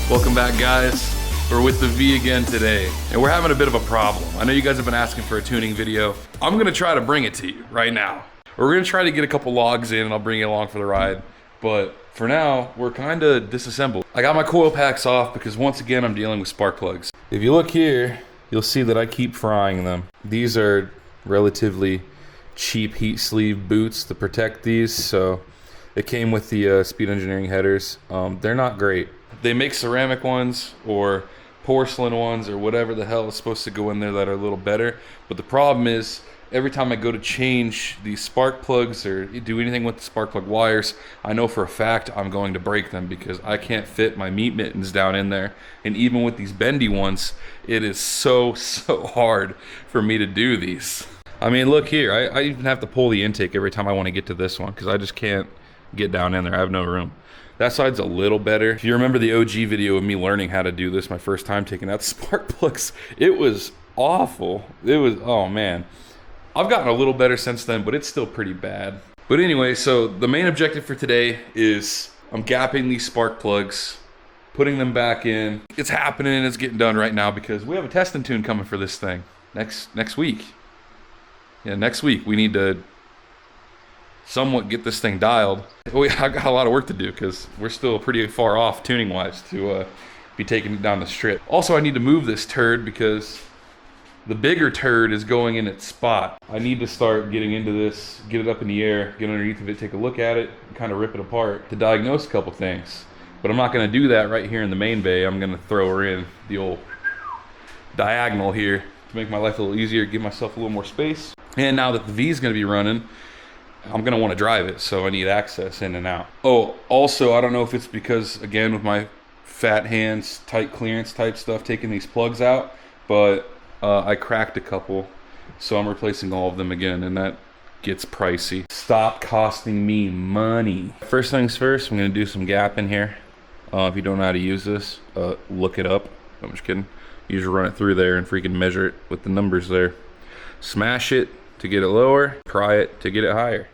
Welcome back, guys. We're with the V again today, and we're having a bit of a problem. I know you guys have been asking for a tuning video. I'm gonna try to bring it to you right now. We're gonna try to get a couple logs in, and I'll bring you along for the ride. But for now, we're kinda disassembled. I got my coil packs off because once again, I'm dealing with spark plugs. If you look here, you'll see that I keep frying them. These are relatively cheap heat sleeve boots to protect these, so it came with the Speed Engineering headers. They're not great. They make ceramic ones or porcelain ones or whatever the hell is supposed to go in there that are a little better. But the problem is, every time I go to change these spark plugs or do anything with the spark plug wires, I know for a fact I'm going to break them because I can't fit my meat mittens down in there. And even with these bendy ones, it is so hard for me to do these. I mean, look here, I even have to pull the intake every time I want to get to this one because I just can't get down in there. I have no room. That side's a little better. If you remember the OG video of me learning how to do this, my first time taking out the spark plugs, it was awful. It was, oh man. I've gotten a little better since then, but it's still pretty bad. But anyway, so the main objective for today is I'm gapping these spark plugs, putting them back in. It's happening, it's getting done right now because we have a test and tune coming for this thing next week. Yeah, next week we need to somewhat get this thing dialed. I got a lot of work to do because we're still pretty far off tuning wise to be taking it down the strip. Also, I need to move this turd because the bigger turd is going in its spot. I need to start getting into this, get it up in the air, get underneath of it, take a look at it, and kind of rip it apart to diagnose a couple things. But I'm not gonna do that right here in the main bay. I'm gonna throw her in the old diagonal here to make my life a little easier, give myself a little more space. And now that the V is gonna be running, I'm gonna wanna drive it, so I need access in and out. Oh, also, I don't know if it's because, again, with my fat hands, tight clearance type stuff, taking these plugs out, but I cracked a couple, so I'm replacing all of them again, and that gets pricey. Stop costing me money. First things first, I'm gonna do some gap in here. If you don't know how to use this, look it up. I'm just kidding. You just run it through there and freaking measure it with the numbers there. Smash it to get it lower, pry it to get it higher.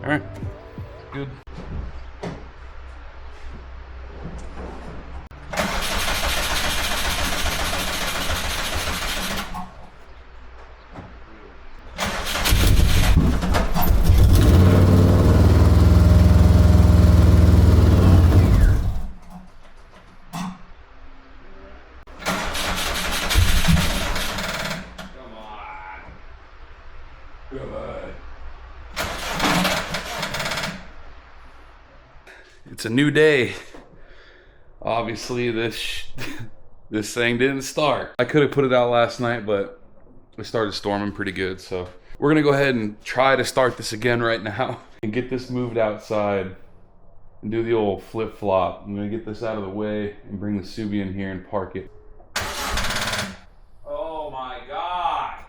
All right, good. It's a new day. Obviously, this This thing didn't start. I could have put it out last night, but it started storming pretty good. So we're gonna go ahead and try to start this again right now and get this moved outside and do the old flip flop. I'm gonna get this out of the way and bring the Subi in here and park it. Oh my God.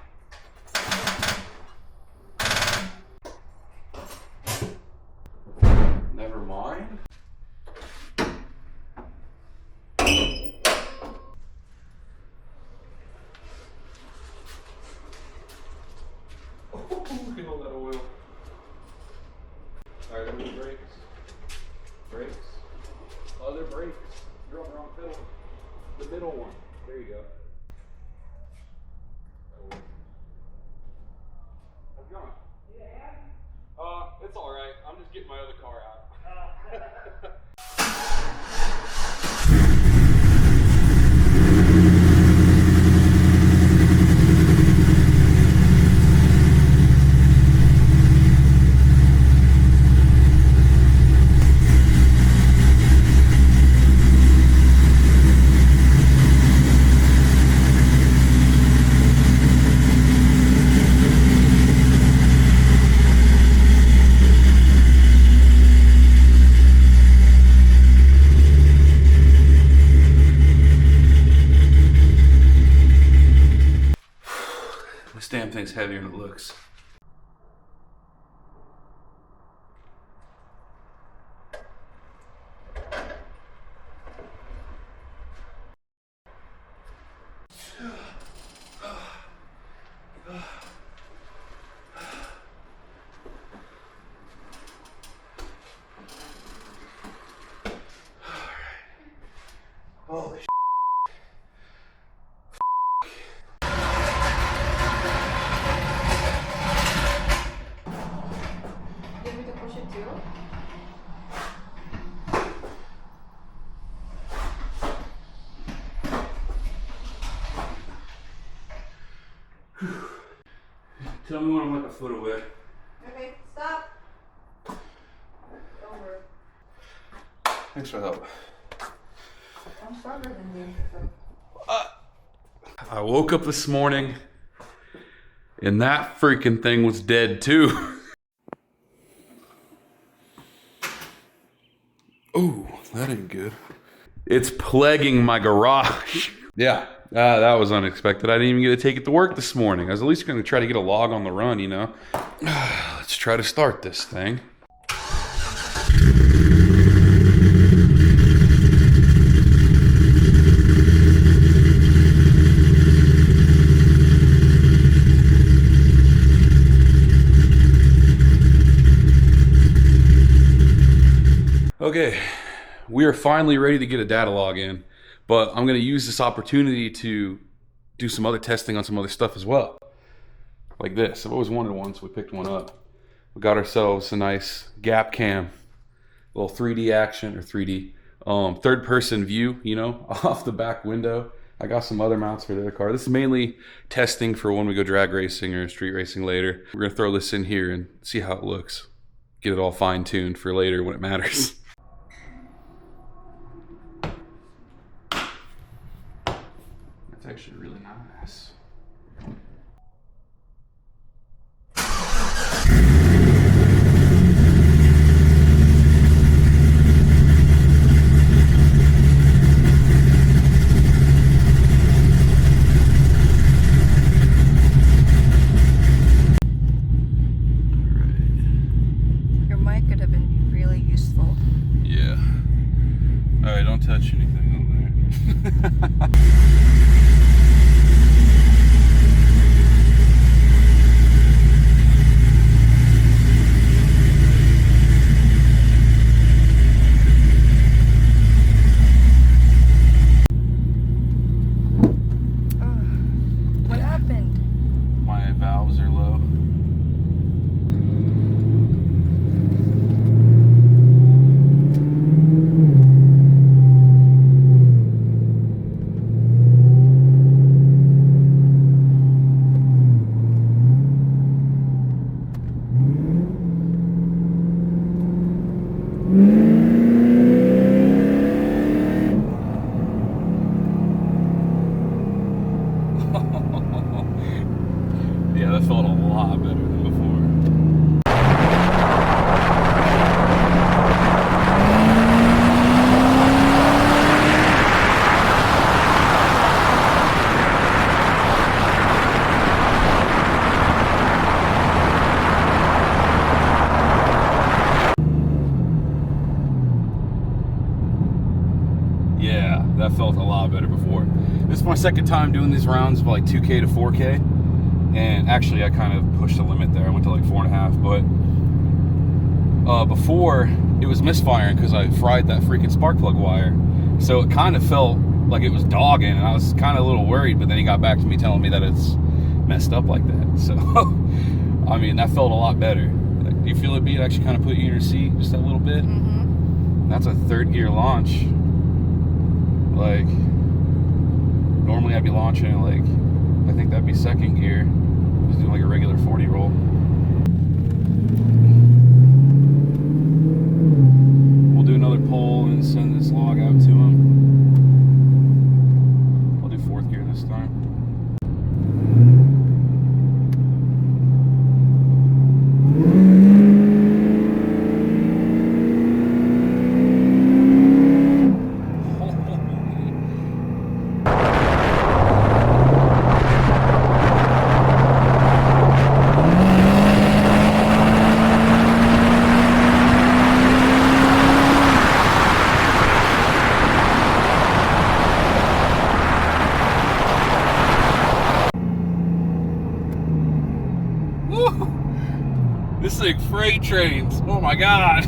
Never mind. Look at all that oil. Alright, let me brakes. Brakes. Other brakes. You're on the wrong pedal. The middle one. There you go. How's it going? It's alright. I'm just getting my other car out. This damn thing's heavier than it looks. Holy shit. Tell me when I'm like a foot away. Okay, stop. Over. Thanks for the help. I'm stronger than you. I woke up this morning and that freaking thing was dead too. Ooh, that ain't good. It's plaguing my garage. Yeah, that was unexpected. I didn't even get to take it to work this morning. I was at least going to try to get a log on the run, you know. Let's try to start this thing. Okay, we are finally ready to get a data log in, but I'm going to use this opportunity to do some other testing on some other stuff as well. Like this. I've always wanted one, so we picked one up. We got ourselves a nice gap cam, little 3D action, or 3D third person view, you know, off the back window. I got some other mounts for the other car. This is mainly testing for when we go drag racing or street racing later. We're going to throw this in here and see how it looks. Get it all fine tuned for later when it matters. That's actually really nice. Your mic could have been really useful. Yeah. All right, don't touch anything over there. What happened? My valves are low. Yeah, that felt a lot better before. This is my second time doing these rounds of like 2K to 4K. And actually I kind of pushed the limit there. I went to like 4.5, but before it was misfiring because I fried that freaking spark plug wire. So it kind of felt like it was dogging, and I was kind of a little worried, but then he got back to me telling me that it's messed up like that. So, I mean, that felt a lot better. Do you feel it beat? Actually kind of put you in your seat just a little bit? Mm-hmm. That's a 3rd gear launch. Like, normally I'd be launching it like, I think that'd be 2nd gear. Just doing like a regular 40 roll. We'll do another poll and send this log out to him. I'll do 4th gear this time. This thing freight trains. Oh my god.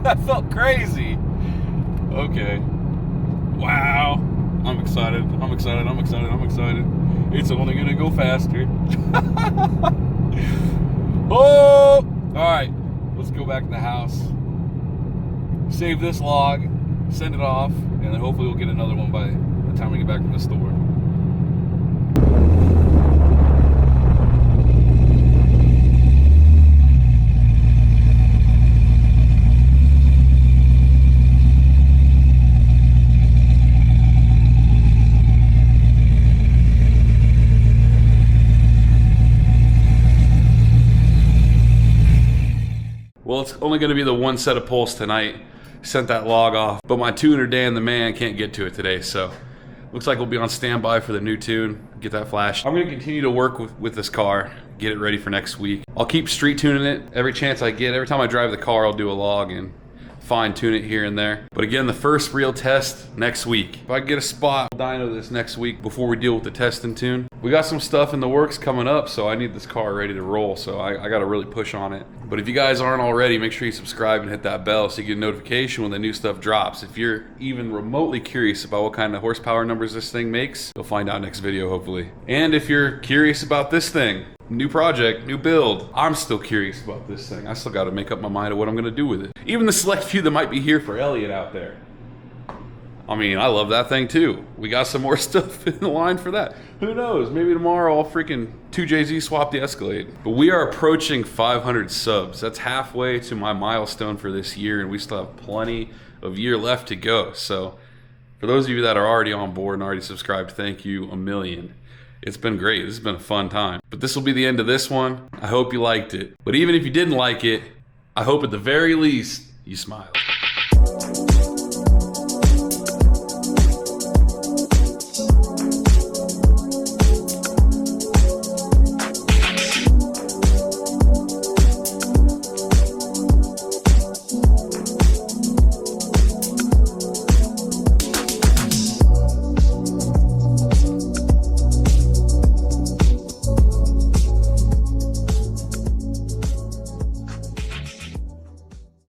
That felt crazy. Okay. Wow. I'm excited. I'm excited. I'm excited. I'm excited. It's only gonna go faster. Oh! Alright. Let's go back to the house. Save this log. Send it off. And then hopefully we'll get another one by the time we get back from the store. Well, it's only going to be the one set of pulls tonight. Sent that log off, but my tuner Dan the man can't get to it today, so looks like we'll be on standby for the new tune, get that flashed. I'm going to continue to work with this car, get it ready for next week. I'll keep street tuning it every chance I get. Every time I drive the car, I'll do a log and fine tune it here and there. But again, the first real test next week. If I get a spot, I'll dyno this next week before we deal with the test and tune. We got some stuff in the works coming up, so I need this car ready to roll, so I got to really push on it. But if you guys aren't already, make sure you subscribe and hit that bell so you get a notification when the new stuff drops. If you're even remotely curious about what kind of horsepower numbers this thing makes, you'll find out next video, hopefully. And if you're curious about this thing, new project, new build, I'm still curious about this thing. I still got to make up my mind of what I'm going to do with it. Even the select few that might be here for Elliot out there. I mean, I love that thing too. We got some more stuff in the line for that. Who knows? Maybe tomorrow I'll freaking 2JZ swap the Escalade. But we are approaching 500 subs. That's halfway to my milestone for this year, and we still have plenty of year left to go. So for those of you that are already on board and already subscribed, thank you a million. It's been great. This has been a fun time. But this will be the end of this one. I hope you liked it. But even if you didn't like it, I hope at the very least you smiled.